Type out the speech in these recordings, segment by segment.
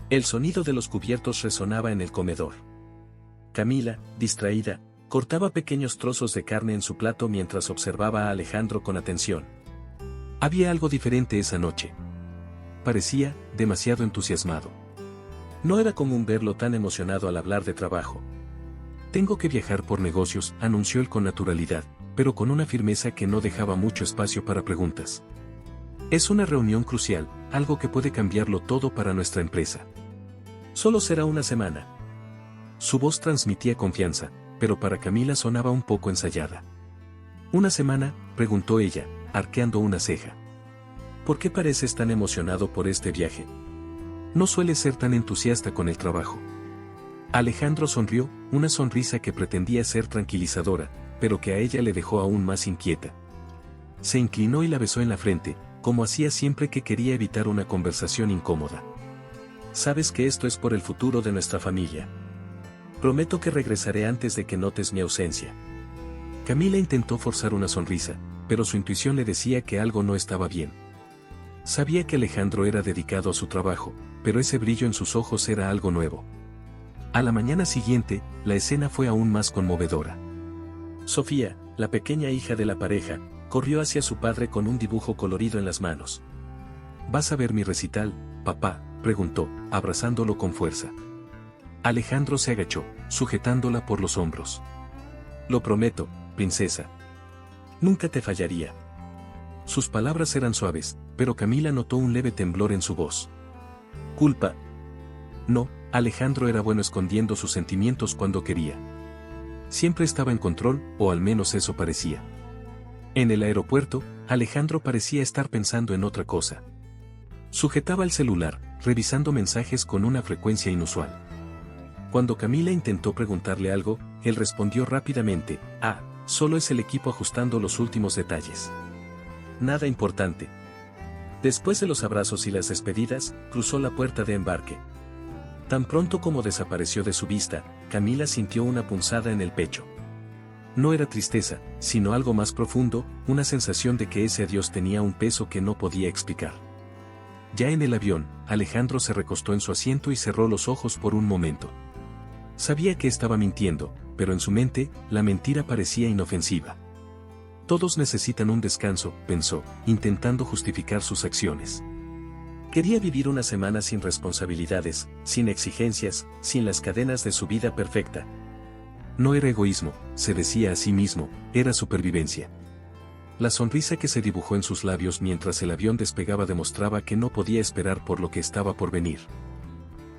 El sonido de los cubiertos resonaba en el comedor. Camila, distraída, cortaba pequeños trozos de carne en su plato mientras observaba a Alejandro con atención. Había algo diferente esa noche. Parecía demasiado entusiasmado. No era común verlo tan emocionado al hablar de trabajo. Tengo que viajar por negocios, anunció él con naturalidad, pero con una firmeza que no dejaba mucho espacio para preguntas. Es una reunión crucial, algo que puede cambiarlo todo para nuestra empresa. Solo será una semana. Su voz transmitía confianza, pero para Camila sonaba un poco ensayada. ¿Una semana?, preguntó ella, arqueando una ceja. ¿Por qué pareces tan emocionado por este viaje? No sueles ser tan entusiasta con el trabajo. Alejandro sonrió, una sonrisa que pretendía ser tranquilizadora, pero que a ella le dejó aún más inquieta. Se inclinó y la besó en la frente, como hacía siempre que quería evitar una conversación incómoda. Sabes que esto es por el futuro de nuestra familia. Prometo que regresaré antes de que notes mi ausencia. Camila intentó forzar una sonrisa, pero su intuición le decía que algo no estaba bien. Sabía que Alejandro era dedicado a su trabajo, pero ese brillo en sus ojos era algo nuevo. A la mañana siguiente, la escena fue aún más conmovedora. Sofía, la pequeña hija de la pareja, corrió hacia su padre con un dibujo colorido en las manos. ¿Vas a ver mi recital, papá?, preguntó, abrazándolo con fuerza. Alejandro se agachó, sujetándola por los hombros. Lo prometo, princesa. Nunca te fallaría. Sus palabras eran suaves, pero Camila notó un leve temblor en su voz. ¿Culpa? No, Alejandro era bueno escondiendo sus sentimientos cuando quería. Siempre estaba en control, o al menos eso parecía. En el aeropuerto, Alejandro parecía estar pensando en otra cosa. Sujetaba el celular, revisando mensajes con una frecuencia inusual. Cuando Camila intentó preguntarle algo, él respondió rápidamente, solo es el equipo ajustando los últimos detalles. Nada importante. Después de los abrazos y las despedidas, cruzó la puerta de embarque. Tan pronto como desapareció de su vista, Camila sintió una punzada en el pecho. No era tristeza, sino algo más profundo, una sensación de que ese adiós tenía un peso que no podía explicar. Ya en el avión, Alejandro se recostó en su asiento y cerró los ojos por un momento. Sabía que estaba mintiendo, pero en su mente, la mentira parecía inofensiva. Todos necesitan un descanso, pensó, intentando justificar sus acciones. Quería vivir una semana sin responsabilidades, sin exigencias, sin las cadenas de su vida perfecta. No era egoísmo, se decía a sí mismo, era supervivencia. La sonrisa que se dibujó en sus labios mientras el avión despegaba demostraba que no podía esperar por lo que estaba por venir.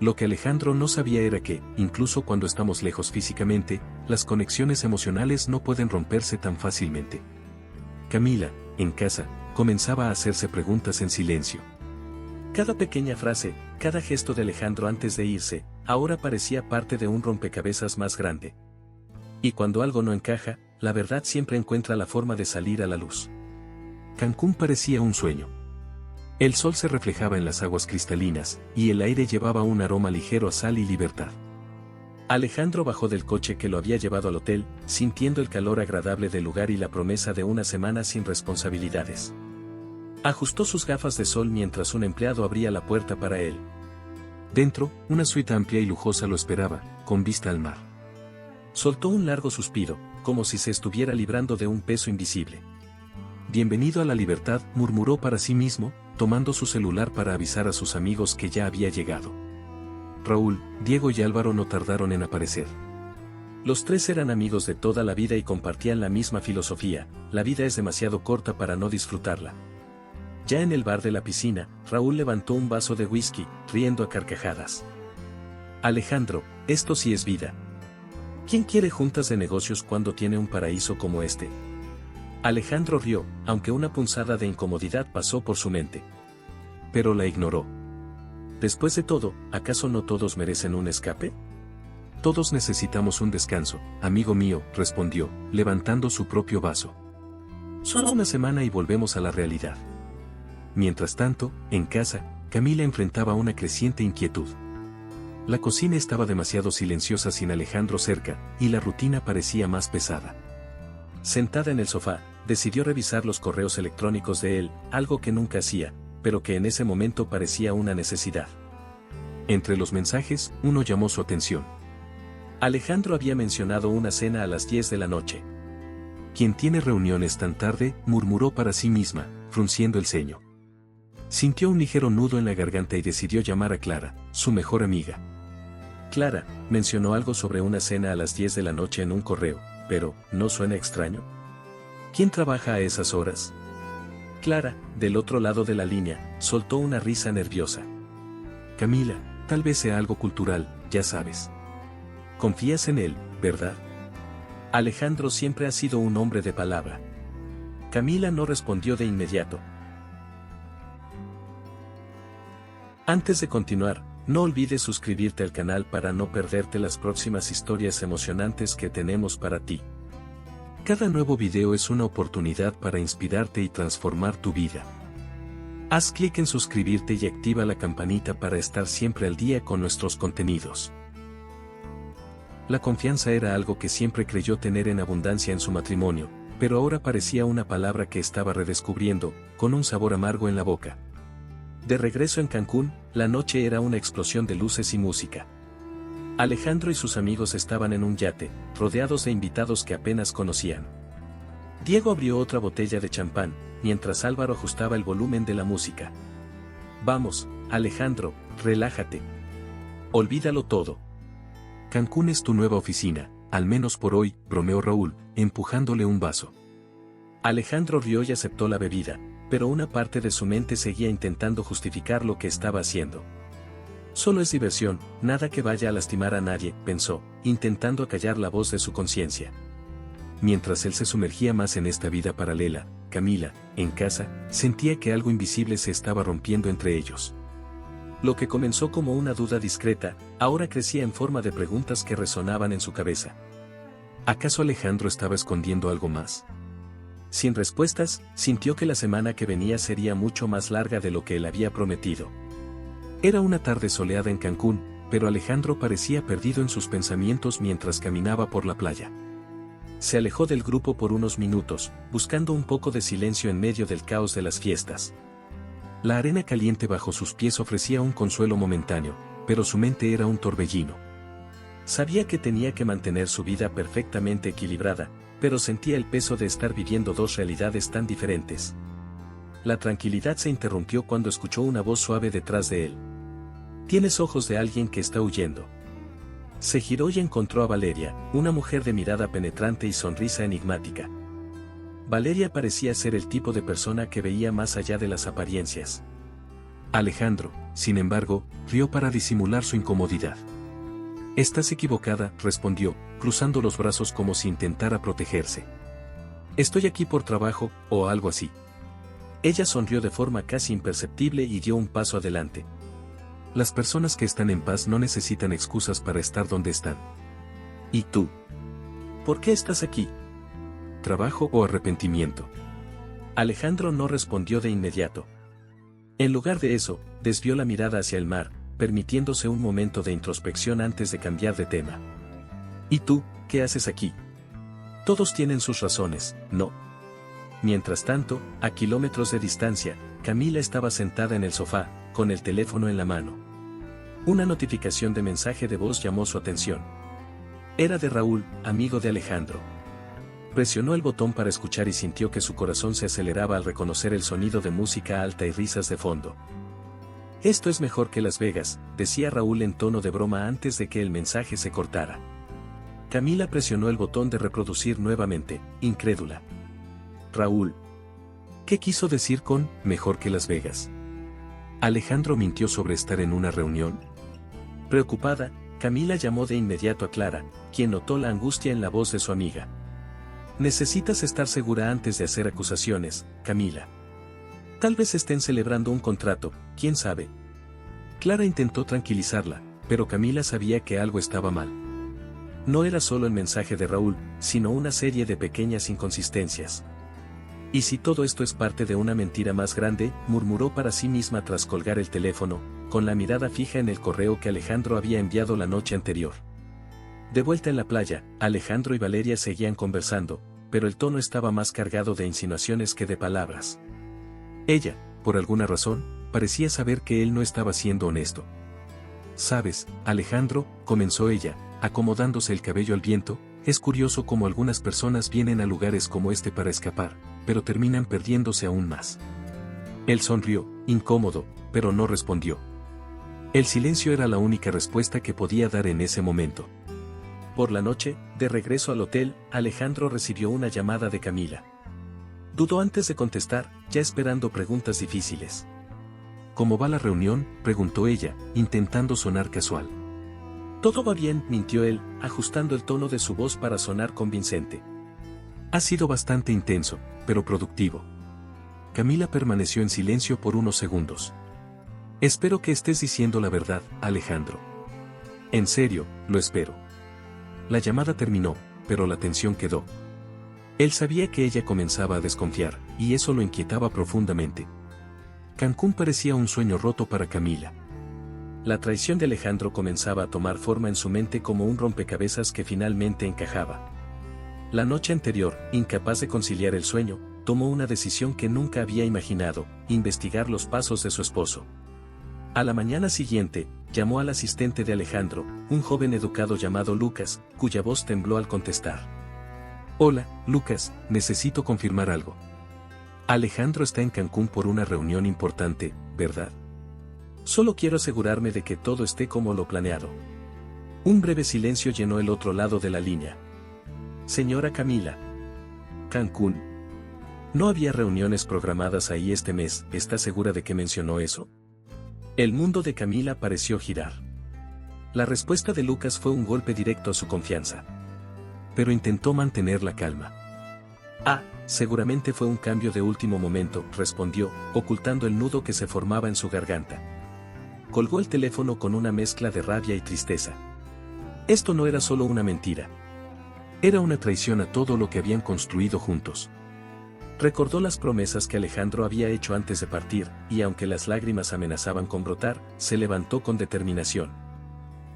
Lo que Alejandro no sabía era que, incluso cuando estamos lejos físicamente, las conexiones emocionales no pueden romperse tan fácilmente. Camila, en casa, comenzaba a hacerse preguntas en silencio. Cada pequeña frase, cada gesto de Alejandro antes de irse, ahora parecía parte de un rompecabezas más grande. Y cuando algo no encaja, la verdad siempre encuentra la forma de salir a la luz. Cancún parecía un sueño. El sol se reflejaba en las aguas cristalinas, y el aire llevaba un aroma ligero a sal y libertad. Alejandro bajó del coche que lo había llevado al hotel, sintiendo el calor agradable del lugar y la promesa de una semana sin responsabilidades. Ajustó sus gafas de sol mientras un empleado abría la puerta para él. Dentro, una suite amplia y lujosa lo esperaba, con vista al mar. Soltó un largo suspiro, como si se estuviera librando de un peso invisible. Bienvenido a la libertad, murmuró para sí mismo, tomando su celular para avisar a sus amigos que ya había llegado. Raúl, Diego y Álvaro no tardaron en aparecer. Los tres eran amigos de toda la vida y compartían la misma filosofía: la vida es demasiado corta para no disfrutarla. Ya en el bar de la piscina, Raúl levantó un vaso de whisky, riendo a carcajadas. Alejandro, esto sí es vida. ¿Quién quiere juntas de negocios cuando tiene un paraíso como este? Alejandro rió, aunque una punzada de incomodidad pasó por su mente. Pero la ignoró. Después de todo, ¿acaso no todos merecen un escape? Todos necesitamos un descanso, amigo mío, respondió, levantando su propio vaso. Solo una semana y volvemos a la realidad. Mientras tanto, en casa, Camila enfrentaba una creciente inquietud. La cocina estaba demasiado silenciosa sin Alejandro cerca, y la rutina parecía más pesada. Sentada en el sofá, decidió revisar los correos electrónicos de él, algo que nunca hacía, pero que en ese momento parecía una necesidad. Entre los mensajes, uno llamó su atención. Alejandro había mencionado una cena a las 10 de la noche. ¿Quién tiene reuniones tan tarde?, murmuró para sí misma, frunciendo el ceño. Sintió un ligero nudo en la garganta y decidió llamar a Clara, su mejor amiga. Clara, mencionó algo sobre una cena a las 10 de la noche en un correo, pero, ¿no suena extraño? ¿Quién trabaja a esas horas? Clara, del otro lado de la línea, soltó una risa nerviosa. Camila, tal vez sea algo cultural, ya sabes. Confías en él, ¿verdad? Alejandro siempre ha sido un hombre de palabra. Camila no respondió de inmediato. Antes de continuar, no olvides suscribirte al canal para no perderte las próximas historias emocionantes que tenemos para ti. Cada nuevo video es una oportunidad para inspirarte y transformar tu vida. Haz clic en suscribirte y activa la campanita para estar siempre al día con nuestros contenidos. La confianza era algo que siempre creyó tener en abundancia en su matrimonio, pero ahora parecía una palabra que estaba redescubriendo, con un sabor amargo en la boca. De regreso en Cancún, la noche era una explosión de luces y música. Alejandro y sus amigos estaban en un yate, rodeados de invitados que apenas conocían. Diego abrió otra botella de champán, mientras Álvaro ajustaba el volumen de la música. Vamos, Alejandro, relájate. Olvídalo todo. Cancún es tu nueva oficina, al menos por hoy, bromeó Raúl, empujándole un vaso. Alejandro rió y aceptó la bebida, pero una parte de su mente seguía intentando justificar lo que estaba haciendo. Solo es diversión, nada que vaya a lastimar a nadie, pensó, intentando acallar la voz de su conciencia. Mientras él se sumergía más en esta vida paralela, Camila, en casa, sentía que algo invisible se estaba rompiendo entre ellos. Lo que comenzó como una duda discreta, ahora crecía en forma de preguntas que resonaban en su cabeza. ¿Acaso Alejandro estaba escondiendo algo más? Sin respuestas, sintió que la semana que venía sería mucho más larga de lo que él había prometido. Era una tarde soleada en Cancún, pero Alejandro parecía perdido en sus pensamientos mientras caminaba por la playa. Se alejó del grupo por unos minutos, buscando un poco de silencio en medio del caos de las fiestas. La arena caliente bajo sus pies ofrecía un consuelo momentáneo, pero su mente era un torbellino. Sabía que tenía que mantener su vida perfectamente equilibrada, pero sentía el peso de estar viviendo dos realidades tan diferentes. La tranquilidad se interrumpió cuando escuchó una voz suave detrás de él. «Tienes ojos de alguien que está huyendo». Se giró y encontró a Valeria, una mujer de mirada penetrante y sonrisa enigmática. Valeria parecía ser el tipo de persona que veía más allá de las apariencias. Alejandro, sin embargo, rió para disimular su incomodidad. «Estás equivocada», respondió, cruzando los brazos como si intentara protegerse. «Estoy aquí por trabajo, o algo así». Ella sonrió de forma casi imperceptible y dio un paso adelante. Las personas que están en paz no necesitan excusas para estar donde están. ¿Y tú? ¿Por qué estás aquí? ¿Trabajo o arrepentimiento? Alejandro no respondió de inmediato. En lugar de eso, desvió la mirada hacia el mar, permitiéndose un momento de introspección antes de cambiar de tema. ¿Y tú, qué haces aquí? Todos tienen sus razones, ¿no? Mientras tanto, a kilómetros de distancia, Camila estaba sentada en el sofá, con el teléfono en la mano. Una notificación de mensaje de voz llamó su atención. Era de Raúl, amigo de Alejandro. Presionó el botón para escuchar y sintió que su corazón se aceleraba al reconocer el sonido de música alta y risas de fondo. «Esto es mejor que Las Vegas», decía Raúl en tono de broma antes de que el mensaje se cortara. Camila presionó el botón de reproducir nuevamente, incrédula. «Raúl. ¿Qué quiso decir con mejor que Las Vegas? ¿Alejandro mintió sobre estar en una reunión?» Preocupada, Camila llamó de inmediato a Clara, quien notó la angustia en la voz de su amiga. «Necesitas estar segura antes de hacer acusaciones, Camila. Tal vez estén celebrando un contrato, quién sabe». Clara intentó tranquilizarla, pero Camila sabía que algo estaba mal. No era solo el mensaje de Raúl, sino una serie de pequeñas inconsistencias. «¿Y si todo esto es parte de una mentira más grande?», murmuró para sí misma tras colgar el teléfono, con la mirada fija en el correo que Alejandro había enviado la noche anterior. De vuelta en la playa, Alejandro y Valeria seguían conversando, pero el tono estaba más cargado de insinuaciones que de palabras. Ella, por alguna razón, parecía saber que él no estaba siendo honesto. Sabes, Alejandro, comenzó ella, acomodándose el cabello al viento, es curioso cómo algunas personas vienen a lugares como este para escapar, pero terminan perdiéndose aún más. Él sonrió, incómodo, pero no respondió. El silencio era la única respuesta que podía dar en ese momento. Por la noche, de regreso al hotel, Alejandro recibió una llamada de Camila. Dudó antes de contestar, ya esperando preguntas difíciles. ¿Cómo va la reunión?, preguntó ella, intentando sonar casual. Todo va bien, mintió él, ajustando el tono de su voz para sonar convincente. Ha sido bastante intenso, pero productivo. Camila permaneció en silencio por unos segundos. Espero que estés diciendo la verdad, Alejandro. En serio, lo espero. La llamada terminó, pero la tensión quedó. Él sabía que ella comenzaba a desconfiar, y eso lo inquietaba profundamente. Cancún parecía un sueño roto para Camila. La traición de Alejandro comenzaba a tomar forma en su mente como un rompecabezas que finalmente encajaba. La noche anterior, incapaz de conciliar el sueño, tomó una decisión que nunca había imaginado: investigar los pasos de su esposo. A la mañana siguiente, llamó al asistente de Alejandro, un joven educado llamado Lucas, cuya voz tembló al contestar. Hola, Lucas, necesito confirmar algo. Alejandro está en Cancún por una reunión importante, ¿verdad? Solo quiero asegurarme de que todo esté como lo planeado. Un breve silencio llenó el otro lado de la línea. Señora Camila. Cancún. No había reuniones programadas ahí este mes, ¿está segura de que mencionó eso? El mundo de Camila pareció girar. La respuesta de Lucas fue un golpe directo a su confianza. Pero intentó mantener la calma. Seguramente fue un cambio de último momento, respondió, ocultando el nudo que se formaba en su garganta. Colgó el teléfono con una mezcla de rabia y tristeza. Esto no era solo una mentira. Era una traición a todo lo que habían construido juntos. Recordó las promesas que Alejandro había hecho antes de partir, y aunque las lágrimas amenazaban con brotar, se levantó con determinación.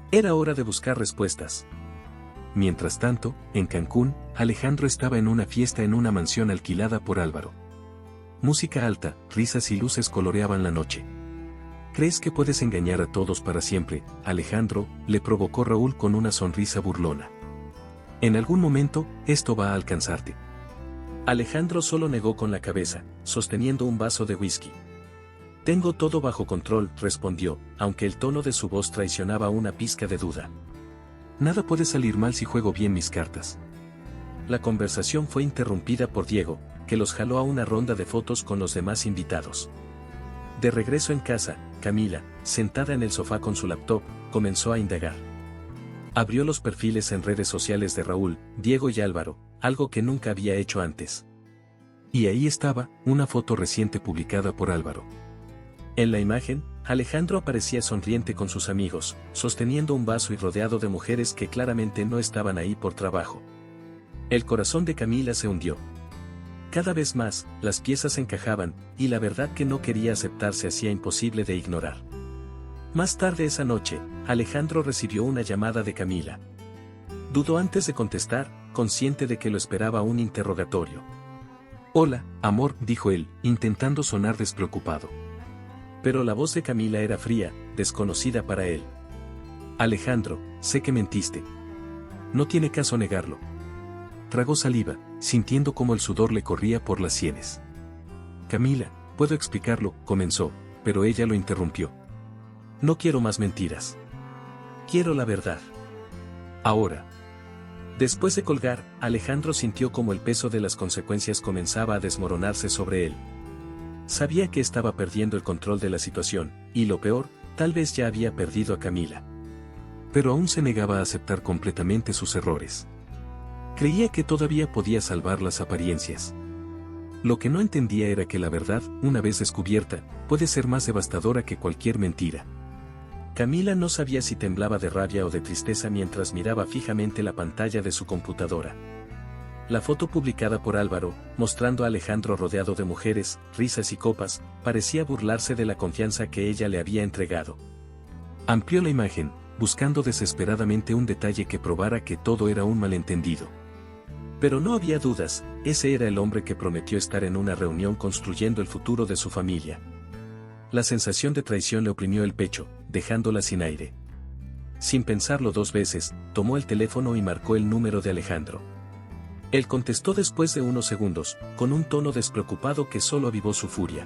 Era hora de buscar respuestas. Mientras tanto, en Cancún, Alejandro estaba en una fiesta en una mansión alquilada por Álvaro. Música alta, risas y luces coloreaban la noche. ¿Crees que puedes engañar a todos para siempre, Alejandro?, le provocó Raúl con una sonrisa burlona. En algún momento, esto va a alcanzarte. Alejandro solo negó con la cabeza, sosteniendo un vaso de whisky. Tengo todo bajo control, respondió, aunque el tono de su voz traicionaba una pizca de duda. Nada puede salir mal si juego bien mis cartas. La conversación fue interrumpida por Diego, que los jaló a una ronda de fotos con los demás invitados. De regreso en casa, Camila, sentada en el sofá con su laptop, comenzó a indagar. Abrió los perfiles en redes sociales de Raúl, Diego y Álvaro, algo que nunca había hecho antes. Y ahí estaba, una foto reciente publicada por Álvaro. En la imagen, Alejandro aparecía sonriente con sus amigos, sosteniendo un vaso y rodeado de mujeres que claramente no estaban ahí por trabajo. El corazón de Camila se hundió. Cada vez más, las piezas encajaban, y la verdad que no quería aceptar se hacía imposible de ignorar. Más tarde esa noche, Alejandro recibió una llamada de Camila. Dudó antes de contestar, consciente de que lo esperaba un interrogatorio. Hola, amor, dijo él, intentando sonar despreocupado. Pero la voz de Camila era fría, desconocida para él. Alejandro, sé que mentiste. No tiene caso negarlo. Tragó saliva, sintiendo cómo el sudor le corría por las sienes. Camila, puedo explicarlo, comenzó, pero ella lo interrumpió. No quiero más mentiras. Quiero la verdad. Ahora. Después de colgar, Alejandro sintió como el peso de las consecuencias comenzaba a desmoronarse sobre él. Sabía que estaba perdiendo el control de la situación, y lo peor, tal vez ya había perdido a Camila. Pero aún se negaba a aceptar completamente sus errores. Creía que todavía podía salvar las apariencias. Lo que no entendía era que la verdad, una vez descubierta, puede ser más devastadora que cualquier mentira. Camila no sabía si temblaba de rabia o de tristeza mientras miraba fijamente la pantalla de su computadora. La foto publicada por Álvaro, mostrando a Alejandro rodeado de mujeres, risas y copas, parecía burlarse de la confianza que ella le había entregado. Amplió la imagen, buscando desesperadamente un detalle que probara que todo era un malentendido. Pero no había dudas, ese era el hombre que prometió estar en una reunión construyendo el futuro de su familia. La sensación de traición le oprimió el pecho, dejándola sin aire. sin pensarlo 2 veces, tomó el teléfono y marcó el número de Alejandro. Él contestó después de unos segundos, con un tono despreocupado que solo avivó su furia.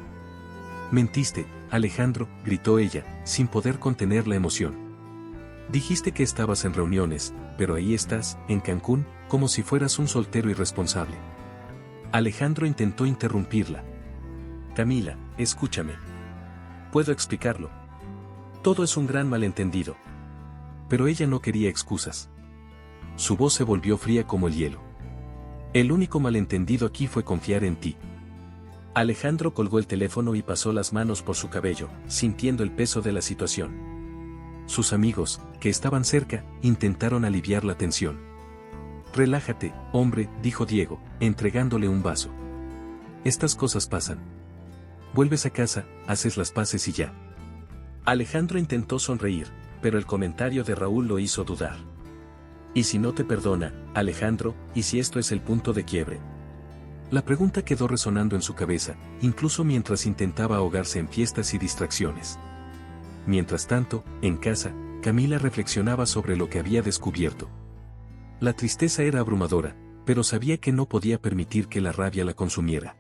«Mentiste, Alejandro», gritó ella, sin poder contener la emoción. «Dijiste que estabas en reuniones, pero ahí estás, en Cancún, como si fueras un soltero irresponsable». Alejandro intentó interrumpirla. «Camila, escúchame. Puedo explicarlo. Todo es un gran malentendido». Pero ella no quería excusas. Su voz se volvió fría como el hielo. «El único malentendido aquí fue confiar en ti». Alejandro colgó el teléfono y pasó las manos por su cabello, sintiendo el peso de la situación. Sus amigos, que estaban cerca, intentaron aliviar la tensión. «Relájate, hombre», dijo Diego, entregándole un vaso. «Estas cosas pasan. Vuelves a casa, haces las paces y ya». Alejandro intentó sonreír, pero el comentario de Raúl lo hizo dudar. «¿Y si no te perdona, Alejandro, y si esto es el punto de quiebre?». La pregunta quedó resonando en su cabeza, incluso mientras intentaba ahogarse en fiestas y distracciones. Mientras tanto, en casa, Camila reflexionaba sobre lo que había descubierto. La tristeza era abrumadora, pero sabía que no podía permitir que la rabia la consumiera.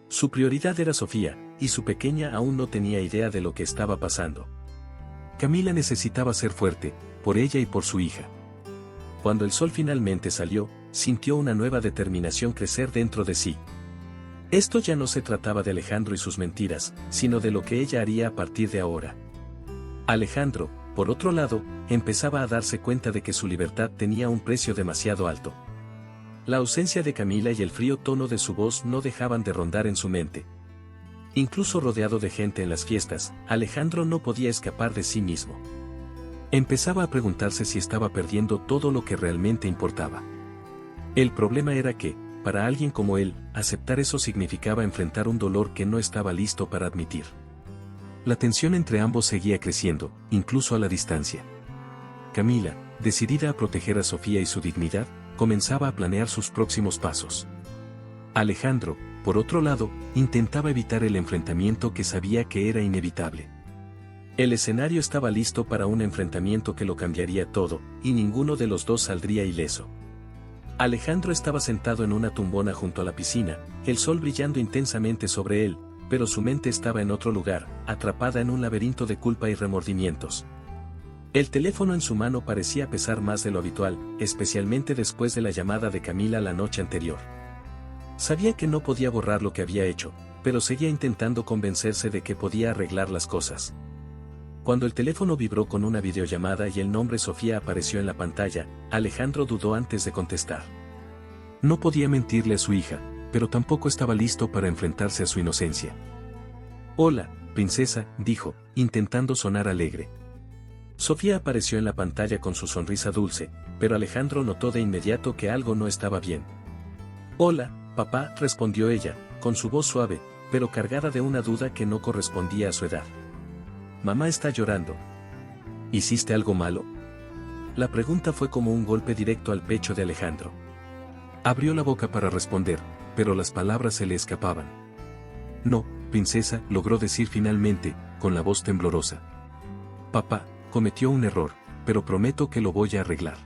Su prioridad era Sofía, y su pequeña aún no tenía idea de lo que estaba pasando. Camila necesitaba ser fuerte, por ella y por su hija. Cuando el sol finalmente salió, sintió una nueva determinación crecer dentro de sí. Esto ya no se trataba de Alejandro y sus mentiras, sino de lo que ella haría a partir de ahora. Alejandro, por otro lado, empezaba a darse cuenta de que su libertad tenía un precio demasiado alto. La ausencia de Camila y el frío tono de su voz no dejaban de rondar en su mente. Incluso rodeado de gente en las fiestas, Alejandro no podía escapar de sí mismo. Empezaba a preguntarse si estaba perdiendo todo lo que realmente importaba. El problema era que, para alguien como él, aceptar eso significaba enfrentar un dolor que no estaba listo para admitir. La tensión entre ambos seguía creciendo, incluso a la distancia. Camila, decidida a proteger a Sofía y su dignidad, comenzaba a planear sus próximos pasos. Alejandro, por otro lado, intentaba evitar el enfrentamiento que sabía que era inevitable. El escenario estaba listo para un enfrentamiento que lo cambiaría todo, y ninguno de los dos saldría ileso. Alejandro estaba sentado en una tumbona junto a la piscina, el sol brillando intensamente sobre él, pero su mente estaba en otro lugar, atrapada en un laberinto de culpa y remordimientos. El teléfono en su mano parecía pesar más de lo habitual, especialmente después de la llamada de Camila la noche anterior. Sabía que no podía borrar lo que había hecho, pero seguía intentando convencerse de que podía arreglar las cosas. Cuando el teléfono vibró con una videollamada y el nombre Sofía apareció en la pantalla, Alejandro dudó antes de contestar. No podía mentirle a su hija, pero tampoco estaba listo para enfrentarse a su inocencia. «Hola, princesa», dijo, intentando sonar alegre. Sofía apareció en la pantalla con su sonrisa dulce, pero Alejandro notó de inmediato que algo no estaba bien. «Hola, papá», respondió ella, con su voz suave, pero cargada de una duda que no correspondía a su edad. «Mamá está llorando». «¿Hiciste algo malo?». La pregunta fue como un golpe directo al pecho de Alejandro. Abrió la boca para responder, pero las palabras se le escapaban. «No, princesa», logró decir finalmente, con la voz temblorosa. «Papá cometió un error, pero prometo que lo voy a arreglar».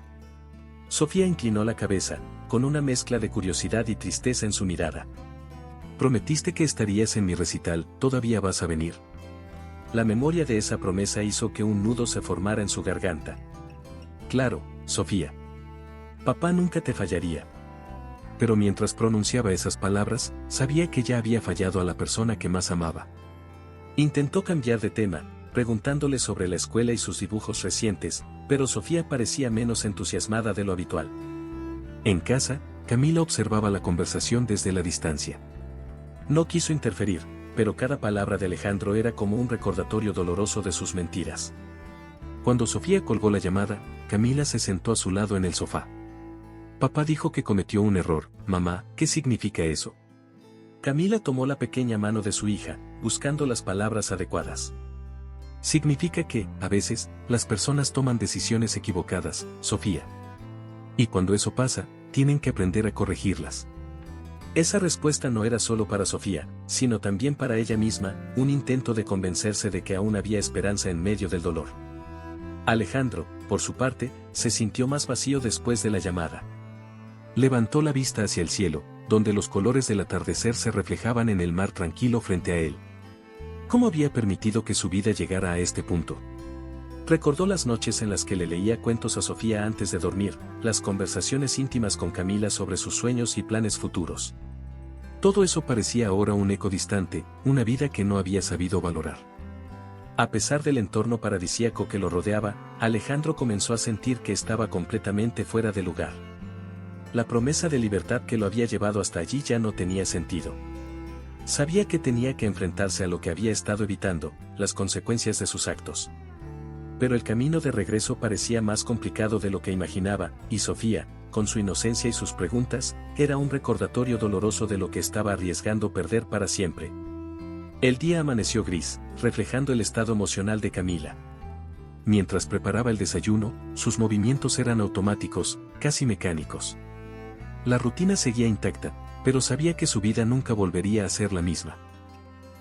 Sofía inclinó la cabeza, con una mezcla de curiosidad y tristeza en su mirada. «Prometiste que estarías en mi recital, ¿todavía vas a venir?». La memoria de esa promesa hizo que un nudo se formara en su garganta. «Claro, Sofía. Papá nunca te fallaría». Pero mientras pronunciaba esas palabras, sabía que ya había fallado a la persona que más amaba. Intentó cambiar de tema, preguntándole sobre la escuela y sus dibujos recientes, pero Sofía parecía menos entusiasmada de lo habitual. En casa, Camila observaba la conversación desde la distancia. No quiso interferir, pero cada palabra de Alejandro era como un recordatorio doloroso de sus mentiras. Cuando Sofía colgó la llamada, Camila se sentó a su lado en el sofá. «Papá dijo que cometió un error, mamá, ¿qué significa eso?». Camila tomó la pequeña mano de su hija, buscando las palabras adecuadas. «Significa que, a veces, las personas toman decisiones equivocadas, Sofía. Y cuando eso pasa, tienen que aprender a corregirlas». Esa respuesta no era solo para Sofía, sino también para ella misma, un intento de convencerse de que aún había esperanza en medio del dolor. Alejandro, por su parte, se sintió más vacío después de la llamada. Levantó la vista hacia el cielo, donde los colores del atardecer se reflejaban en el mar tranquilo frente a él. ¿Cómo había permitido que su vida llegara a este punto? Recordó las noches en las que le leía cuentos a Sofía antes de dormir, las conversaciones íntimas con Camila sobre sus sueños y planes futuros. Todo eso parecía ahora un eco distante, una vida que no había sabido valorar. A pesar del entorno paradisíaco que lo rodeaba, Alejandro comenzó a sentir que estaba completamente fuera de lugar. La promesa de libertad que lo había llevado hasta allí ya no tenía sentido. Sabía que tenía que enfrentarse a lo que había estado evitando, las consecuencias de sus actos. Pero el camino de regreso parecía más complicado de lo que imaginaba, y Sofía, con su inocencia y sus preguntas, era un recordatorio doloroso de lo que estaba arriesgando perder para siempre. El día amaneció gris, reflejando el estado emocional de Camila. Mientras preparaba el desayuno, sus movimientos eran automáticos, casi mecánicos. La rutina seguía intacta, pero sabía que su vida nunca volvería a ser la misma.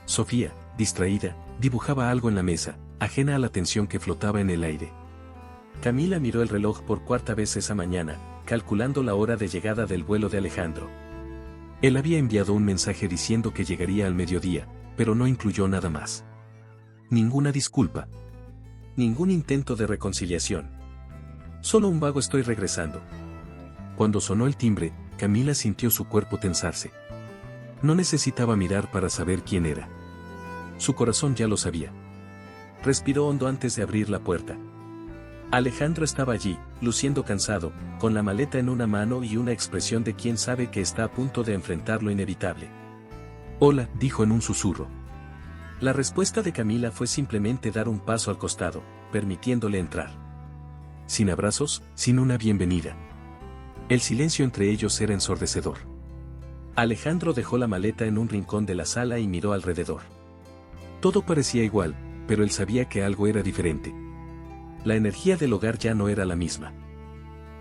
Sofía, distraída, dibujaba algo en la mesa, ajena a la tensión que flotaba en el aire. Camila miró el reloj por cuarta vez esa mañana, calculando la hora de llegada del vuelo de Alejandro. Él había enviado un mensaje diciendo que llegaría al mediodía, pero no incluyó nada más. Ninguna disculpa. Ningún intento de reconciliación. Solo un vago estoy regresando. Cuando sonó el timbre, Camila sintió su cuerpo tensarse. No necesitaba mirar para saber quién era. Su corazón ya lo sabía. Respiró hondo antes de abrir la puerta. Alejandro estaba allí, luciendo cansado, con la maleta en una mano y una expresión de quien sabe que está a punto de enfrentar lo inevitable. Hola, dijo en un susurro. La respuesta de Camila fue simplemente dar un paso al costado, permitiéndole entrar. Sin abrazos, sin una bienvenida. El silencio entre ellos era ensordecedor. Alejandro dejó la maleta en un rincón de la sala y miró alrededor. Todo parecía igual, pero él sabía que algo era diferente. La energía del hogar ya no era la misma.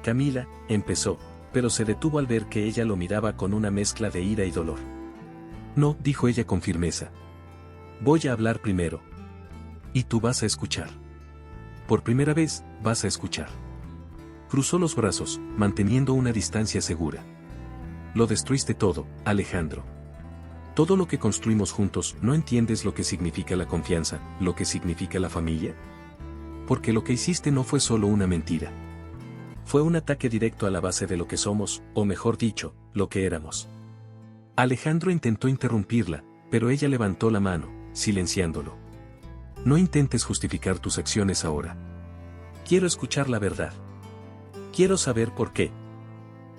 Camila, empezó, pero se detuvo al ver que ella lo miraba con una mezcla de ira y dolor. No, dijo ella con firmeza. Voy a hablar primero. Y tú vas a escuchar. Por primera vez, vas a escuchar. Cruzó los brazos, manteniendo una distancia segura. Lo destruiste todo, Alejandro. Todo lo que construimos juntos. ¿No entiendes lo que significa la confianza, lo que significa la familia? Porque lo que hiciste no fue solo una mentira. Fue un ataque directo a la base de lo que somos, o mejor dicho, lo que éramos. Alejandro intentó interrumpirla, pero ella levantó la mano, silenciándolo. No intentes justificar tus acciones ahora. Quiero escuchar la verdad. Quiero saber por qué.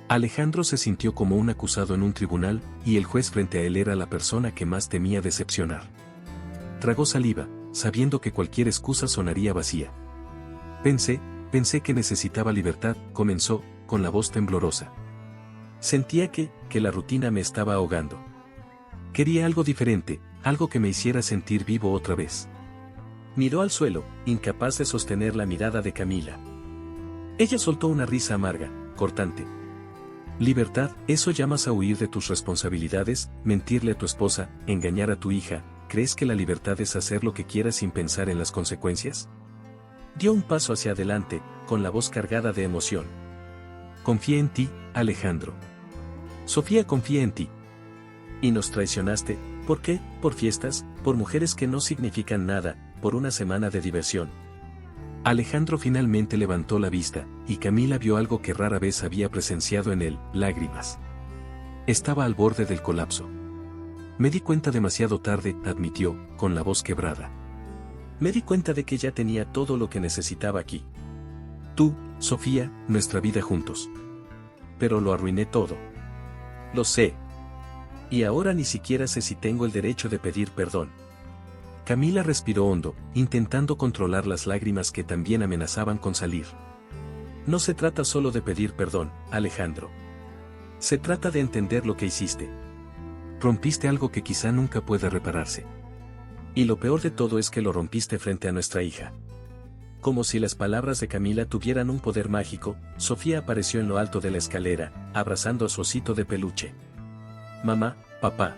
Alejandro se sintió como un acusado en un tribunal, y el juez frente a él era la persona que más temía decepcionar. Tragó saliva, sabiendo que cualquier excusa sonaría vacía. Pensé que necesitaba libertad, comenzó, con la voz temblorosa. Sentía que la rutina me estaba ahogando. Quería algo diferente, algo que me hiciera sentir vivo otra vez. Miró al suelo, incapaz de sostener la mirada de Camila. Ella soltó una risa amarga, cortante. Libertad, ¿eso llamas a huir de tus responsabilidades, mentirle a tu esposa, engañar a tu hija? ¿Crees que la libertad es hacer lo que quieras sin pensar en las consecuencias? Dio un paso hacia adelante, con la voz cargada de emoción. Confié en ti, Alejandro. Sofía confía en ti. Y nos traicionaste, ¿por qué? Por fiestas, por mujeres que no significan nada, por una semana de diversión. Alejandro finalmente levantó la vista, y Camila vio algo que rara vez había presenciado en él, lágrimas. Estaba al borde del colapso. Me di cuenta demasiado tarde, admitió, con la voz quebrada. Me di cuenta de que ya tenía todo lo que necesitaba aquí. Tú, Sofía, nuestra vida juntos. Pero lo arruiné todo. Lo sé. Y ahora ni siquiera sé si tengo el derecho de pedir perdón. Camila respiró hondo, intentando controlar las lágrimas que también amenazaban con salir. No se trata solo de pedir perdón, Alejandro. Se trata de entender lo que hiciste. Rompiste algo que quizá nunca pueda repararse. Y lo peor de todo es que lo rompiste frente a nuestra hija. Como si las palabras de Camila tuvieran un poder mágico, Sofía apareció en lo alto de la escalera, abrazando a su osito de peluche. Mamá, papá.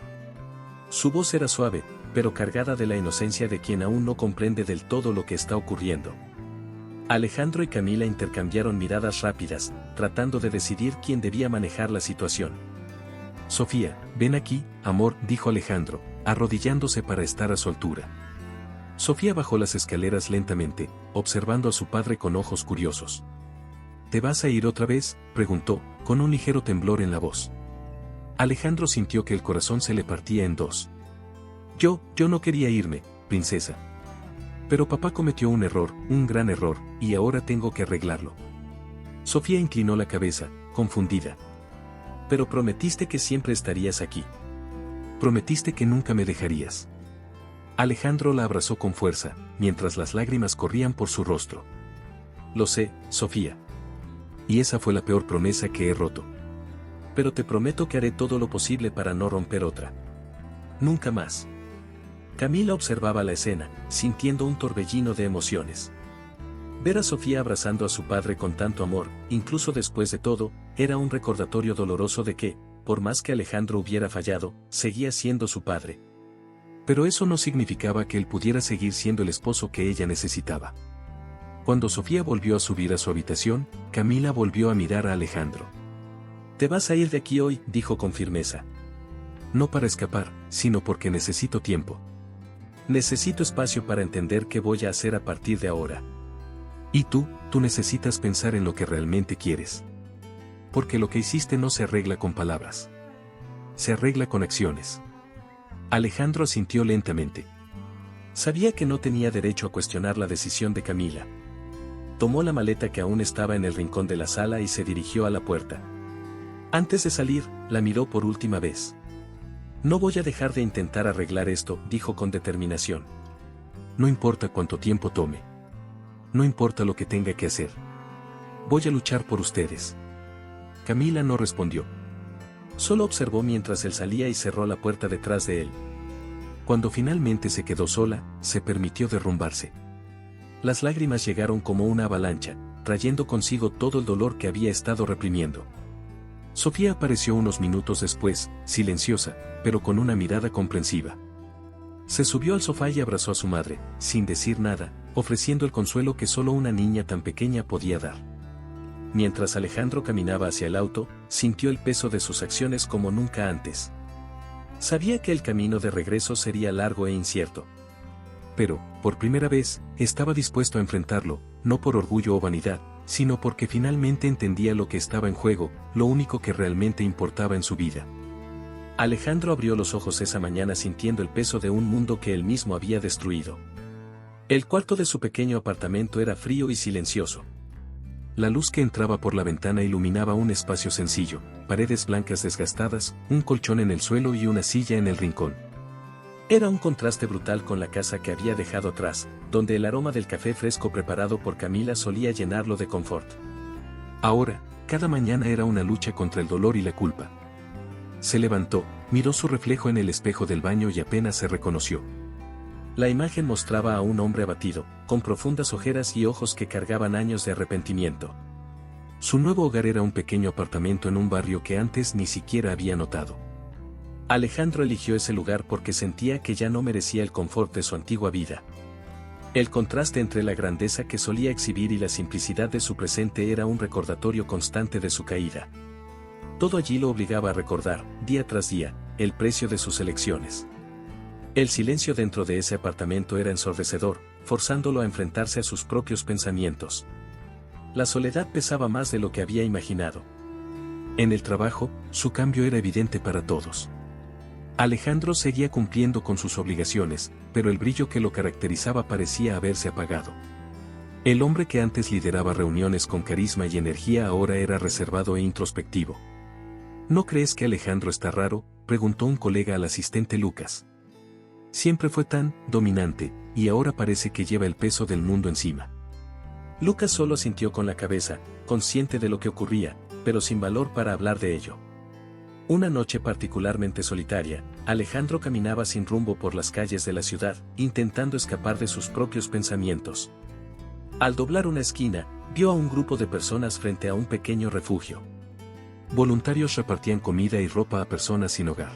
Su voz era suave, pero cargada de la inocencia de quien aún no comprende del todo lo que está ocurriendo. Alejandro y Camila intercambiaron miradas rápidas, tratando de decidir quién debía manejar la situación. Sofía, ven aquí, amor, dijo Alejandro, arrodillándose para estar a su altura. Sofía bajó las escaleras lentamente, observando a su padre con ojos curiosos. ¿Te vas a ir otra vez?, preguntó, con un ligero temblor en la voz. Alejandro sintió que el corazón se le partía en dos. Yo no quería irme, princesa. Pero papá cometió un error, un gran error, y ahora tengo que arreglarlo. Sofía inclinó la cabeza, confundida. Pero prometiste que siempre estarías aquí. Prometiste que nunca me dejarías. Alejandro la abrazó con fuerza, mientras las lágrimas corrían por su rostro. Lo sé, Sofía. Y esa fue la peor promesa que he roto. Pero te prometo que haré todo lo posible para no romper otra. Nunca más. Camila observaba la escena, sintiendo un torbellino de emociones. Ver a Sofía abrazando a su padre con tanto amor, incluso después de todo, era un recordatorio doloroso de que, por más que Alejandro hubiera fallado, seguía siendo su padre. Pero eso no significaba que él pudiera seguir siendo el esposo que ella necesitaba. Cuando Sofía volvió a subir a su habitación, Camila volvió a mirar a Alejandro. «Te vas a ir de aquí hoy», dijo con firmeza. «No para escapar, sino porque necesito tiempo. Necesito espacio para entender qué voy a hacer a partir de ahora. Y tú necesitas pensar en lo que realmente quieres. Porque lo que hiciste no se arregla con palabras. Se arregla con acciones». Alejandro asintió lentamente. Sabía que no tenía derecho a cuestionar la decisión de Camila. Tomó la maleta que aún estaba en el rincón de la sala y se dirigió a la puerta. Antes de salir, la miró por última vez. «No voy a dejar de intentar arreglar esto», dijo con determinación. «No importa cuánto tiempo tome. No importa lo que tenga que hacer. Voy a luchar por ustedes». Camila no respondió. Solo observó mientras él salía y cerró la puerta detrás de él. Cuando finalmente se quedó sola, se permitió derrumbarse. Las lágrimas llegaron como una avalancha, trayendo consigo todo el dolor que había estado reprimiendo. Sofía apareció unos minutos después, silenciosa, pero con una mirada comprensiva. Se subió al sofá y abrazó a su madre, sin decir nada, ofreciendo el consuelo que solo una niña tan pequeña podía dar. Mientras Alejandro caminaba hacia el auto, sintió el peso de sus acciones como nunca antes. Sabía que el camino de regreso sería largo e incierto. Pero, por primera vez, estaba dispuesto a enfrentarlo, no por orgullo o vanidad, sino porque finalmente entendía lo que estaba en juego, lo único que realmente importaba en su vida. Alejandro abrió los ojos esa mañana sintiendo el peso de un mundo que él mismo había destruido. El cuarto de su pequeño apartamento era frío y silencioso. La luz que entraba por la ventana iluminaba un espacio sencillo, paredes blancas desgastadas, un colchón en el suelo y una silla en el rincón. Era un contraste brutal con la casa que había dejado atrás, donde el aroma del café fresco preparado por Camila solía llenarlo de confort. Ahora, cada mañana era una lucha contra el dolor y la culpa. Se levantó, miró su reflejo en el espejo del baño y apenas se reconoció. La imagen mostraba a un hombre abatido, con profundas ojeras y ojos que cargaban años de arrepentimiento. Su nuevo hogar era un pequeño apartamento en un barrio que antes ni siquiera había notado. Alejandro eligió ese lugar porque sentía que ya no merecía el confort de su antigua vida. El contraste entre la grandeza que solía exhibir y la simplicidad de su presente era un recordatorio constante de su caída. Todo allí lo obligaba a recordar, día tras día, el precio de sus elecciones. El silencio dentro de ese apartamento era ensordecedor, forzándolo a enfrentarse a sus propios pensamientos. La soledad pesaba más de lo que había imaginado. En el trabajo, su cambio era evidente para todos. Alejandro seguía cumpliendo con sus obligaciones, pero el brillo que lo caracterizaba parecía haberse apagado. El hombre que antes lideraba reuniones con carisma y energía ahora era reservado e introspectivo. ¿No crees que Alejandro está raro?, preguntó un colega al asistente Lucas. Siempre fue tan dominante, y ahora parece que lleva el peso del mundo encima. Lucas solo asintió con la cabeza, consciente de lo que ocurría, pero sin valor para hablar de ello. Una noche particularmente solitaria, Alejandro caminaba sin rumbo por las calles de la ciudad, intentando escapar de sus propios pensamientos. Al doblar una esquina, vio a un grupo de personas frente a un pequeño refugio. Voluntarios repartían comida y ropa a personas sin hogar.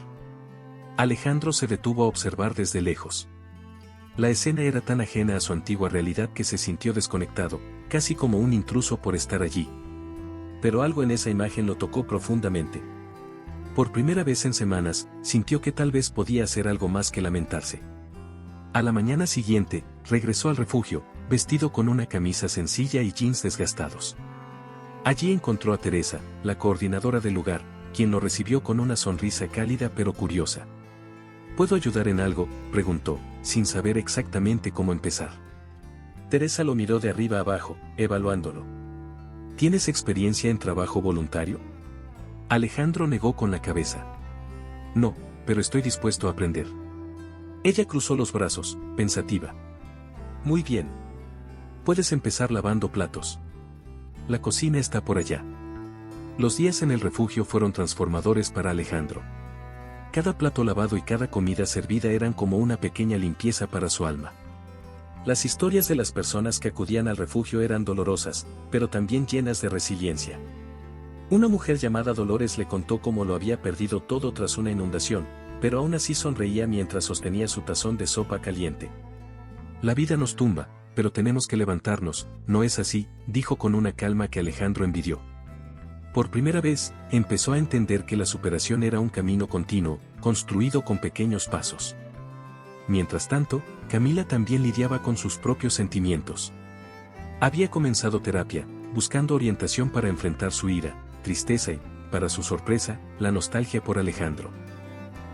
Alejandro se detuvo a observar desde lejos. La escena era tan ajena a su antigua realidad que se sintió desconectado, casi como un intruso por estar allí. Pero algo en esa imagen lo tocó profundamente. Por primera vez en semanas, sintió que tal vez podía hacer algo más que lamentarse. A la mañana siguiente, regresó al refugio, vestido con una camisa sencilla y jeans desgastados. Allí encontró a Teresa, la coordinadora del lugar, quien lo recibió con una sonrisa cálida pero curiosa. ¿Puedo ayudar en algo?, preguntó, sin saber exactamente cómo empezar. Teresa lo miró de arriba abajo, evaluándolo. ¿Tienes experiencia en trabajo voluntario? Alejandro negó con la cabeza. No, pero estoy dispuesto a aprender. Ella cruzó los brazos, pensativa. Muy bien. Puedes empezar lavando platos. La cocina está por allá. Los días en el refugio fueron transformadores para Alejandro. Cada plato lavado y cada comida servida eran como una pequeña limpieza para su alma. Las historias de las personas que acudían al refugio eran dolorosas, pero también llenas de resiliencia. Una mujer llamada Dolores le contó cómo lo había perdido todo tras una inundación, pero aún así sonreía mientras sostenía su tazón de sopa caliente. La vida nos tumba, pero tenemos que levantarnos, ¿no es así?, dijo con una calma que Alejandro envidió. Por primera vez, empezó a entender que la superación era un camino continuo, construido con pequeños pasos. Mientras tanto, Camila también lidiaba con sus propios sentimientos. Había comenzado terapia, buscando orientación para enfrentar su ira, tristeza y, para su sorpresa, la nostalgia por Alejandro.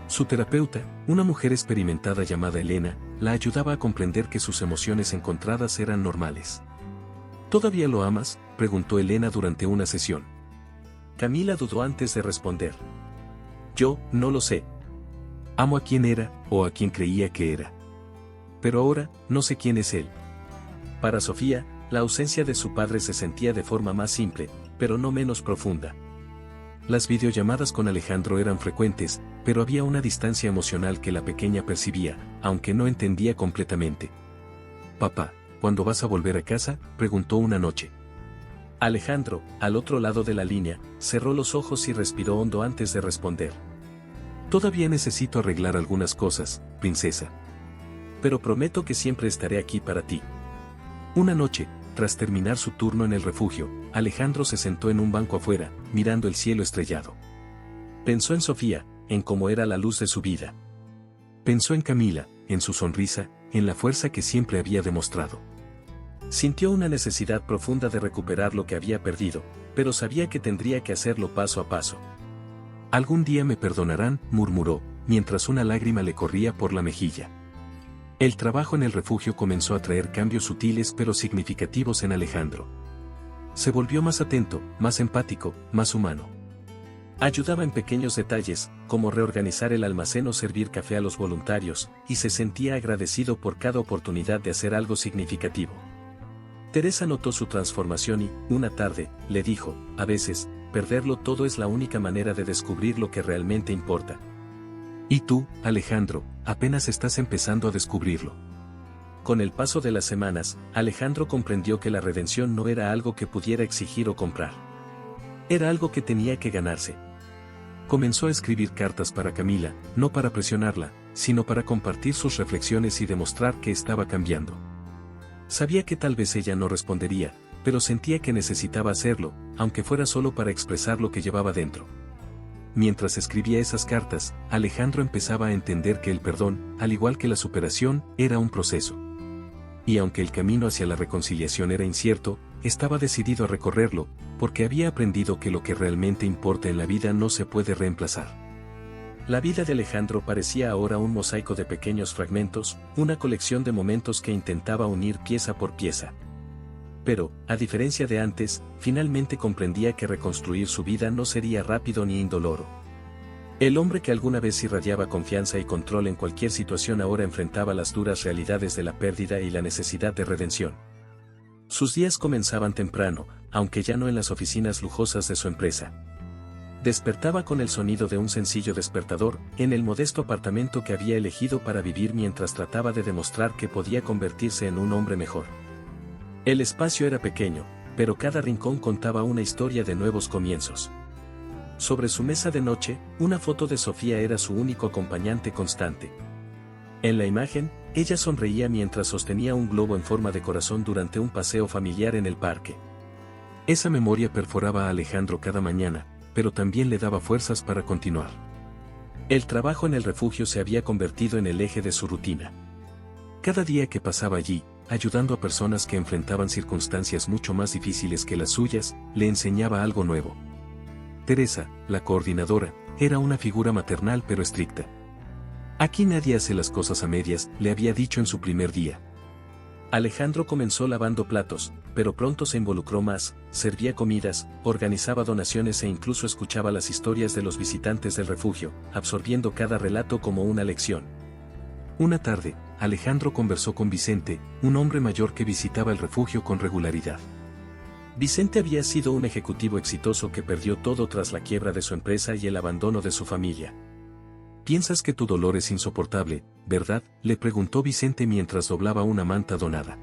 Su terapeuta, una mujer experimentada llamada Elena, la ayudaba a comprender que sus emociones encontradas eran normales. ¿Todavía lo amas?, preguntó Elena durante una sesión. Camila dudó antes de responder. Yo, no lo sé. Amo a quien era, o a quien creía que era. Pero ahora, no sé quién es él. Para Sofía, la ausencia de su padre se sentía de forma más simple, pero no menos profunda. Las videollamadas con Alejandro eran frecuentes, pero había una distancia emocional que la pequeña percibía, aunque no entendía completamente. Papá, ¿cuándo vas a volver a casa?, preguntó una noche. Alejandro, al otro lado de la línea, cerró los ojos y respiró hondo antes de responder. Todavía necesito arreglar algunas cosas, princesa. Pero prometo que siempre estaré aquí para ti. Una noche, tras terminar su turno en el refugio, Alejandro se sentó en un banco afuera, mirando el cielo estrellado. Pensó en Sofía, en cómo era la luz de su vida. Pensó en Camila, en su sonrisa, en la fuerza que siempre había demostrado. Sintió una necesidad profunda de recuperar lo que había perdido, pero sabía que tendría que hacerlo paso a paso. Algún día me perdonarán, murmuró, mientras una lágrima le corría por la mejilla. El trabajo en el refugio comenzó a traer cambios sutiles pero significativos en Alejandro. Se volvió más atento, más empático, más humano. Ayudaba en pequeños detalles, como reorganizar el almacén o servir café a los voluntarios, y se sentía agradecido por cada oportunidad de hacer algo significativo. Teresa notó su transformación y, una tarde, le dijo, a veces, perderlo todo es la única manera de descubrir lo que realmente importa. Y tú, Alejandro, apenas estás empezando a descubrirlo. Con el paso de las semanas, Alejandro comprendió que la redención no era algo que pudiera exigir o comprar. Era algo que tenía que ganarse. Comenzó a escribir cartas para Camila, no para presionarla, sino para compartir sus reflexiones y demostrar que estaba cambiando. Sabía que tal vez ella no respondería, pero sentía que necesitaba hacerlo, aunque fuera solo para expresar lo que llevaba dentro. Mientras escribía esas cartas, Alejandro empezaba a entender que el perdón, al igual que la superación, era un proceso. Y aunque el camino hacia la reconciliación era incierto, estaba decidido a recorrerlo, porque había aprendido que lo que realmente importa en la vida no se puede reemplazar. La vida de Alejandro parecía ahora un mosaico de pequeños fragmentos, una colección de momentos que intentaba unir pieza por pieza. Pero, a diferencia de antes, finalmente comprendía que reconstruir su vida no sería rápido ni indoloro. El hombre que alguna vez irradiaba confianza y control en cualquier situación ahora enfrentaba las duras realidades de la pérdida y la necesidad de redención. Sus días comenzaban temprano, aunque ya no en las oficinas lujosas de su empresa. Despertaba con el sonido de un sencillo despertador, en el modesto apartamento que había elegido para vivir mientras trataba de demostrar que podía convertirse en un hombre mejor. El espacio era pequeño, pero cada rincón contaba una historia de nuevos comienzos. Sobre su mesa de noche, una foto de Sofía era su único acompañante constante. En la imagen, Ella sonreía mientras sostenía un globo en forma de corazón durante un paseo familiar en el parque. Esa memoria perforaba a Alejandro cada mañana, pero también le daba fuerzas para continuar. El trabajo en el refugio se había convertido en el eje de su rutina. Cada día que pasaba allí, ayudando a personas que enfrentaban circunstancias mucho más difíciles que las suyas, le enseñaba algo nuevo. Teresa, la coordinadora, era una figura maternal pero estricta. Aquí nadie hace las cosas a medias, le había dicho en su primer día. Alejandro comenzó lavando platos, pero pronto se involucró más, servía comidas, organizaba donaciones e incluso escuchaba las historias de los visitantes del refugio, absorbiendo cada relato como una lección. Una tarde, Alejandro conversó con Vicente, un hombre mayor que visitaba el refugio con regularidad. Vicente había sido un ejecutivo exitoso que perdió todo tras la quiebra de su empresa y el abandono de su familia. «Piensas que tu dolor es insoportable, ¿verdad?», le preguntó Vicente mientras doblaba una manta donada.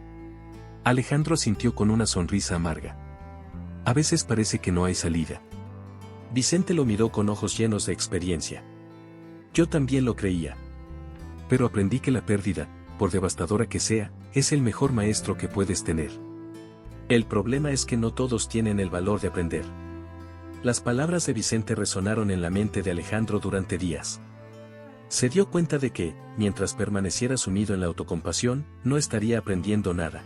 Alejandro asintió con una sonrisa amarga. «A veces parece que no hay salida». Vicente lo miró con ojos llenos de experiencia. «Yo también lo creía. Pero aprendí que la pérdida, por devastadora que sea, es el mejor maestro que puedes tener. El problema es que no todos tienen el valor de aprender». Las palabras de Vicente resonaron en la mente de Alejandro durante días. Se dio cuenta de que, mientras permaneciera sumido en la autocompasión, no estaría aprendiendo nada.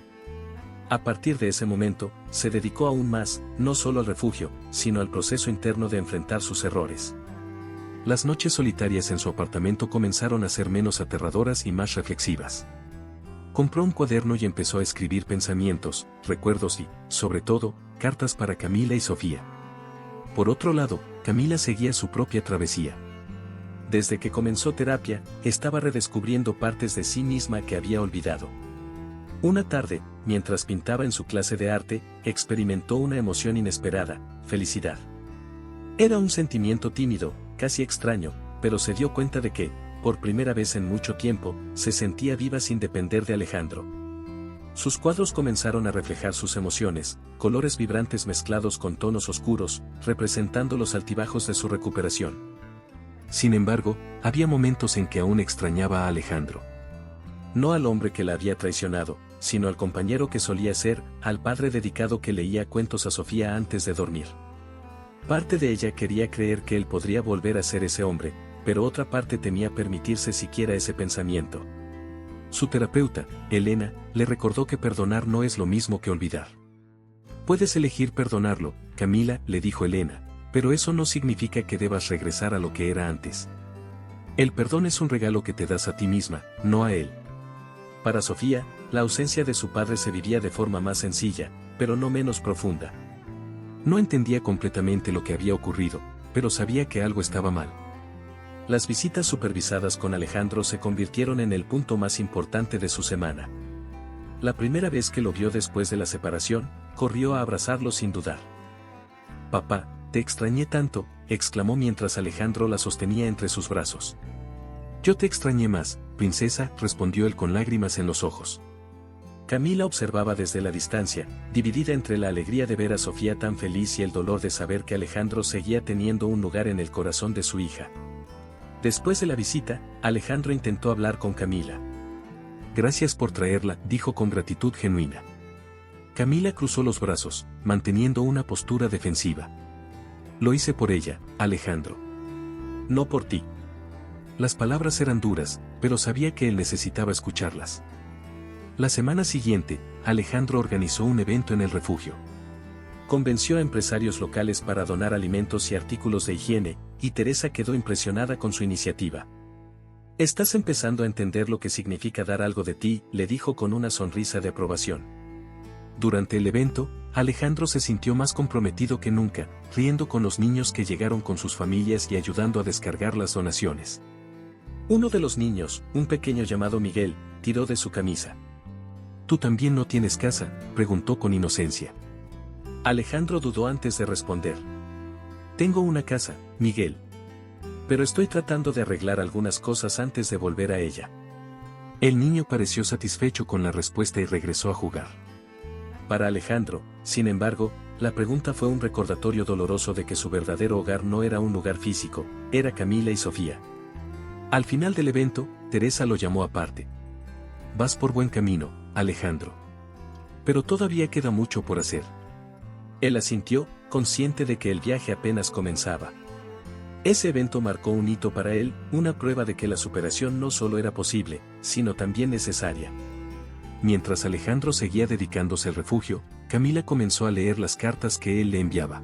A partir de ese momento, se dedicó aún más, no solo al refugio, sino al proceso interno de enfrentar sus errores. Las noches solitarias en su apartamento comenzaron a ser menos aterradoras y más reflexivas. Compró un cuaderno y empezó a escribir pensamientos, recuerdos y, sobre todo, cartas para Camila y Sofía. Por otro lado, Camila seguía su propia travesía. Desde que comenzó terapia, estaba redescubriendo partes de sí misma que había olvidado. Una tarde, mientras pintaba en su clase de arte, experimentó una emoción inesperada, felicidad. Era un sentimiento tímido, casi extraño, pero se dio cuenta de que, por primera vez en mucho tiempo, se sentía viva sin depender de Alejandro. Sus cuadros comenzaron a reflejar sus emociones, colores vibrantes mezclados con tonos oscuros, representando los altibajos de su recuperación. Sin embargo, había momentos en que aún extrañaba a Alejandro. No al hombre que la había traicionado, sino al compañero que solía ser, al padre dedicado que leía cuentos a Sofía antes de dormir. Parte de ella quería creer que él podría volver a ser ese hombre, pero otra parte temía permitirse siquiera ese pensamiento. Su terapeuta, Elena, le recordó que perdonar no es lo mismo que olvidar. «Puedes elegir perdonarlo, Camila», le dijo Elena, «pero eso no significa que debas regresar a lo que era antes. El perdón es un regalo que te das a ti misma, no a él». Para Sofía, la ausencia de su padre se vivía de forma más sencilla, pero no menos profunda. No entendía completamente lo que había ocurrido, pero sabía que algo estaba mal. Las visitas supervisadas con Alejandro se convirtieron en el punto más importante de su semana. La primera vez que lo vio después de la separación, corrió a abrazarlo sin dudar. «Papá, te extrañé tanto», exclamó mientras Alejandro la sostenía entre sus brazos. «Yo te extrañé más, princesa», respondió él con lágrimas en los ojos. Camila observaba desde la distancia, dividida entre la alegría de ver a Sofía tan feliz y el dolor de saber que Alejandro seguía teniendo un lugar en el corazón de su hija. Después de la visita, Alejandro intentó hablar con Camila. «Gracias por traerla», dijo con gratitud genuina. Camila cruzó los brazos, manteniendo una postura defensiva. «Lo hice por ella, Alejandro. No por ti». Las palabras eran duras, pero sabía que él necesitaba escucharlas. La semana siguiente, Alejandro organizó un evento en el refugio. Convenció a empresarios locales para donar alimentos y artículos de higiene, y Teresa quedó impresionada con su iniciativa. «Estás empezando a entender lo que significa dar algo de ti», le dijo con una sonrisa de aprobación. Durante el evento, Alejandro se sintió más comprometido que nunca, riendo con los niños que llegaron con sus familias y ayudando a descargar las donaciones. Uno de los niños, un pequeño llamado Miguel, tiró de su camisa. «¿Tú también no tienes casa?», preguntó con inocencia. Alejandro dudó antes de responder. «Tengo una casa, Miguel. Pero estoy tratando de arreglar algunas cosas antes de volver a ella». El niño pareció satisfecho con la respuesta y regresó a jugar. Para Alejandro, sin embargo, la pregunta fue un recordatorio doloroso de que su verdadero hogar no era un lugar físico, era Camila y Sofía. Al final del evento, Teresa lo llamó aparte. vas por buen camino, Alejandro. Pero todavía queda mucho por hacer. Él asintió, consciente de que el viaje apenas comenzaba. Ese evento marcó un hito para él, una prueba de que la superación no solo era posible, sino también necesaria. Mientras Alejandro seguía dedicándose al refugio, Camila comenzó a leer las cartas que él le enviaba.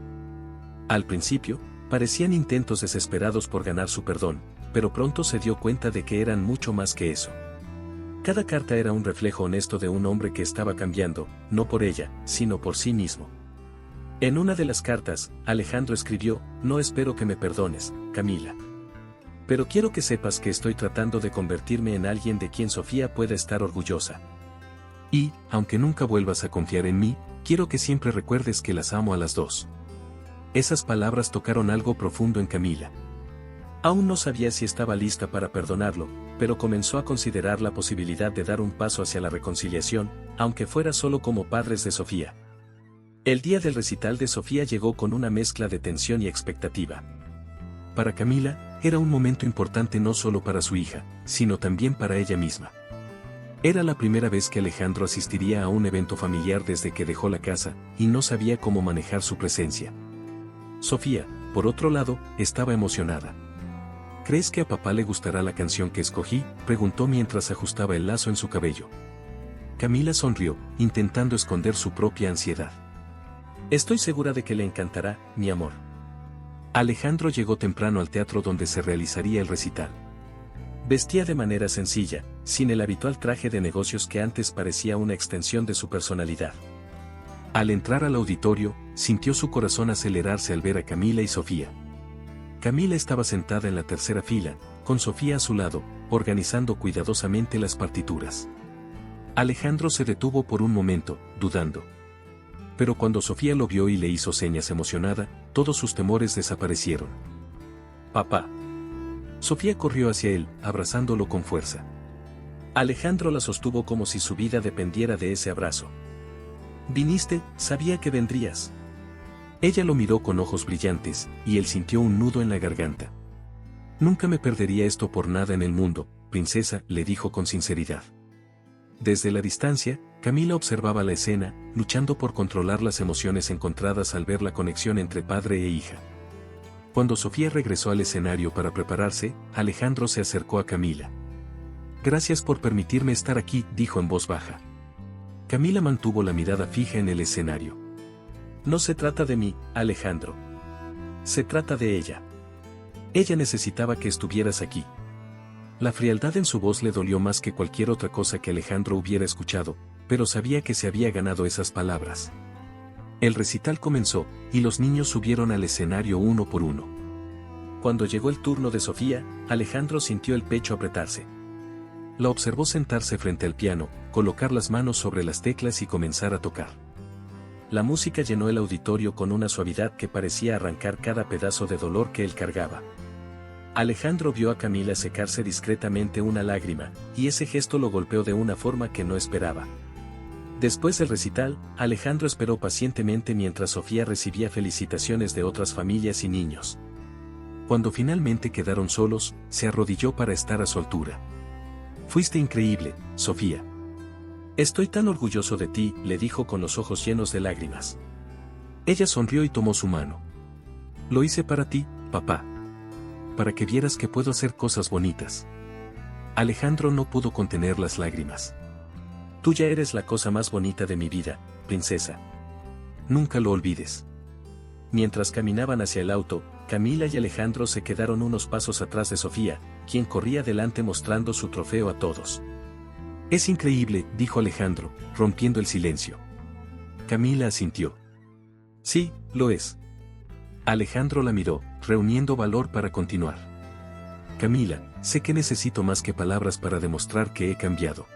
Al principio, parecían intentos desesperados por ganar su perdón, pero pronto se dio cuenta de que eran mucho más que eso. Cada carta era un reflejo honesto de un hombre que estaba cambiando, no por ella, sino por sí mismo. En una de las cartas, Alejandro escribió: no espero que me perdones, Camila. Pero quiero que sepas que estoy tratando de convertirme en alguien de quien Sofía pueda estar orgullosa. Y, aunque nunca vuelvas a confiar en mí, quiero que siempre recuerdes que las amo a las dos. Esas palabras tocaron algo profundo en Camila. Aún no sabía si estaba lista para perdonarlo, pero comenzó a considerar la posibilidad de dar un paso hacia la reconciliación, aunque fuera solo como padres de Sofía. El día del recital de Sofía llegó con una mezcla de tensión y expectativa. Para Camila, era un momento importante no solo para su hija, sino también para ella misma. Era la primera vez que Alejandro asistiría a un evento familiar desde que dejó la casa, y no sabía cómo manejar su presencia. Sofía, por otro lado, estaba emocionada. ¿Crees que a papá le gustará la canción que escogí?, preguntó mientras ajustaba el lazo en su cabello. Camila sonrió, intentando esconder su propia ansiedad. Estoy segura de que le encantará, mi amor. Alejandro llegó temprano al teatro donde se realizaría el recital. Vestía de manera sencilla, sin el habitual traje de negocios que antes parecía una extensión de su personalidad. Al entrar al auditorio, sintió su corazón acelerarse al ver a Camila y Sofía. Camila estaba sentada en la tercera fila, con Sofía a su lado, organizando cuidadosamente las partituras. Alejandro se detuvo por un momento, dudando. Pero cuando Sofía lo vio y le hizo señas emocionada, todos sus temores desaparecieron. «Papá». Sofía corrió hacia él, abrazándolo con fuerza. Alejandro la sostuvo como si su vida dependiera de ese abrazo. «Viniste, sabía que vendrías». Ella lo miró con ojos brillantes, y él sintió un nudo en la garganta. «Nunca me perdería esto por nada en el mundo, princesa», le dijo con sinceridad. Desde la distancia, Camila observaba la escena, luchando por controlar las emociones encontradas al ver la conexión entre padre e hija. Cuando Sofía regresó al escenario para prepararse, Alejandro se acercó a Camila. «Gracias por permitirme estar aquí», dijo en voz baja. Camila mantuvo la mirada fija en el escenario. «No se trata de mí, Alejandro. Se trata de ella. Ella necesitaba que estuvieras aquí». La frialdad en su voz le dolió más que cualquier otra cosa que Alejandro hubiera escuchado, pero sabía que se había ganado esas palabras. El recital comenzó, y los niños subieron al escenario uno por uno. Cuando llegó el turno de Sofía, Alejandro sintió el pecho apretarse. La observó sentarse frente al piano, colocar las manos sobre las teclas y comenzar a tocar. La música llenó el auditorio con una suavidad que parecía arrancar cada pedazo de dolor que él cargaba. Alejandro vio a Camila secarse discretamente una lágrima, y ese gesto lo golpeó de una forma que no esperaba. Después del recital, Alejandro esperó pacientemente mientras Sofía recibía felicitaciones de otras familias y niños. Cuando finalmente quedaron solos, se arrodilló para estar a su altura. «Fuiste increíble, Sofía. Estoy tan orgulloso de ti», le dijo con los ojos llenos de lágrimas. Ella sonrió y tomó su mano. «Lo hice para ti, papá. Para que vieras que puedo hacer cosas bonitas». Alejandro no pudo contener las lágrimas. «Tú ya eres la cosa más bonita de mi vida, princesa. Nunca lo olvides». Mientras caminaban hacia el auto, Camila y Alejandro se quedaron unos pasos atrás de Sofía, quien corría delante mostrando su trofeo a todos. «Es increíble», dijo Alejandro, rompiendo el silencio. Camila asintió. «Sí, lo es». Alejandro la miró, reuniendo valor para continuar. «Camila, sé que necesito más que palabras para demostrar que he cambiado.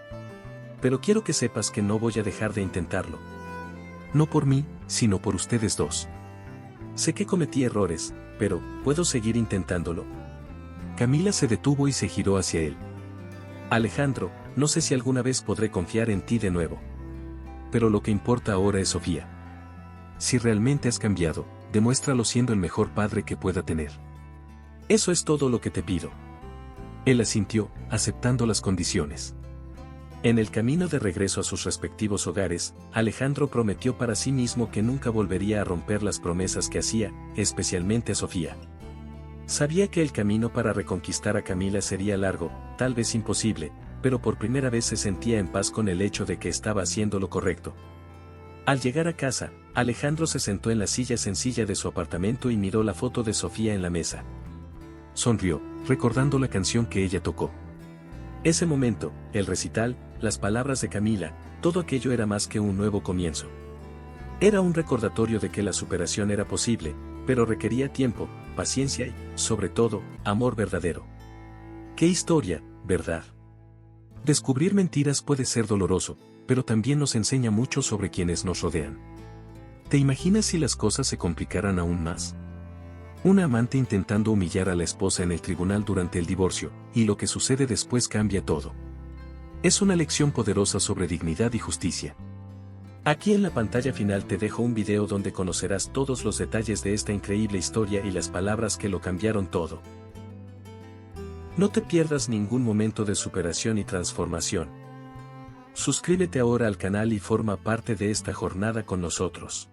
Pero quiero que sepas que no voy a dejar de intentarlo. No por mí, sino por ustedes dos. Sé que cometí errores, pero, ¿puedo seguir intentándolo?». Camila se detuvo y se giró hacia él. «Alejandro, no sé si alguna vez podré confiar en ti de nuevo. Pero lo que importa ahora es Sofía. Si realmente has cambiado, demuéstralo siendo el mejor padre que pueda tener. Eso es todo lo que te pido». Él asintió, aceptando las condiciones. En el camino de regreso a sus respectivos hogares, Alejandro prometió para sí mismo que nunca volvería a romper las promesas que hacía, especialmente a Sofía. Sabía que el camino para reconquistar a Camila sería largo, tal vez imposible, pero por primera vez se sentía en paz con el hecho de que estaba haciendo lo correcto. Al llegar a casa, Alejandro se sentó en la silla sencilla de su apartamento y miró la foto de Sofía en la mesa. Sonrió, recordando la canción que ella tocó. Ese momento, el recital, las palabras de Camila, todo aquello era más que un nuevo comienzo. Era un recordatorio de que la superación era posible, pero requería tiempo, paciencia y, sobre todo, amor verdadero. ¡Qué historia, verdad! Descubrir mentiras puede ser doloroso, pero también nos enseña mucho sobre quienes nos rodean. ¿Te imaginas si las cosas se complicaran aún más? Una amante intentando humillar a la esposa en el tribunal durante el divorcio, y lo que sucede después cambia todo. Es una lección poderosa sobre dignidad y justicia. Aquí en la pantalla final te dejo un video donde conocerás todos los detalles de esta increíble historia y las palabras que lo cambiaron todo. No te pierdas ningún momento de superación y transformación. Suscríbete ahora al canal y forma parte de esta jornada con nosotros.